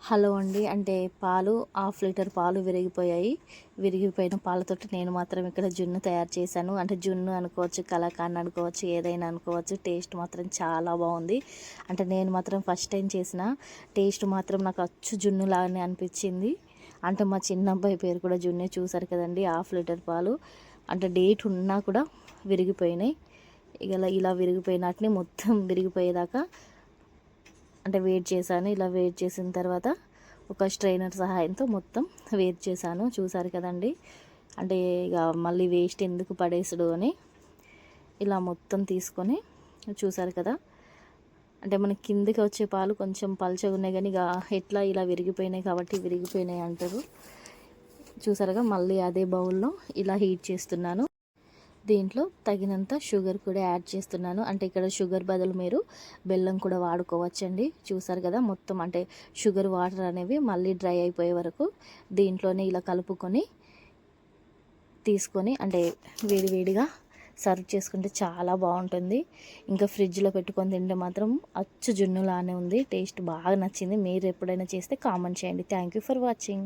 Hello అండి. అంటే పాలు హాఫ్ లీటర్ పాలు విరిగిపోయాయి. విరిగిపోయిన పాలతోటి నేను మాత్రం ఇక్కడ జున్ను తయారు చేశాను. అంటే జున్ను అనుకోవచ్చు, కలాకాండ్ అనుకోవచ్చు, ఏదైనా అనుకోవచ్చు. టేస్ట్ మాత్రం చాలా బాగుంది. అంటే నేను మాత్రం ఫస్ట్ టైం చేసిన టేస్ట్ మాత్రం నాకు అచ్చు జున్ను లాగానే అనిపించింది. అంటే మా చిన్న అబ్బాయి పేరు కూడా జున్నే, చూసారు కదండి. హాఫ్ లీటర్ పాలు అంటే డేట్ ఉన్నా కూడా విరిగిపోయినాయి. ఇలా విరిగిపోయినట్ని మొత్తం విరిగిపోయేదాకా అంటే వేడి చేశాను. ఇలా వేడి చేసిన తర్వాత ఒక స్ట్రైనర్ సహాయంతో మొత్తం వేడి చేశాను. చూసారు కదండి. అంటే ఇక మళ్ళీ వేస్ట్ ఎందుకు పడేసుడు అని ఇలా మొత్తం తీసుకొని చూసారు కదా. అంటే మనకి కిందికి వచ్చే పాలు కొంచెం పల్చగా ఉన్నాయి, కానీ ఇక ఎట్లా ఇలా విరిగిపోయినాయి కాబట్టి విరిగిపోయినాయి అంటారు. చూసారుగా. మళ్ళీ అదే బౌల్లో ఇలా హీట్ చేస్తున్నాను. దీంట్లో తగినంత షుగర్ కూడా యాడ్ చేస్తున్నాను. అంటే ఇక్కడ షుగర్ బదులు మీరు బెల్లం కూడా వాడుకోవచ్చండి. చూసారు కదా. మొత్తం అంటే షుగర్ వాటర్ అనేవి మళ్ళీ డ్రై అయిపోయే వరకు దీంట్లోనే ఇలా కలుపుకొని తీసుకొని అంటే వేడివేడిగా సర్వ్ చేసుకుంటే చాలా బాగుంటుంది. ఇంకా ఫ్రిడ్జ్లో పెట్టుకొని తింటే మాత్రం అచ్చు జున్నులానే ఉంది. టేస్ట్ బాగా నచ్చింది. మీరు ఎప్పుడైనా చేస్తే కామెంట్ చేయండి. Thank you for watching.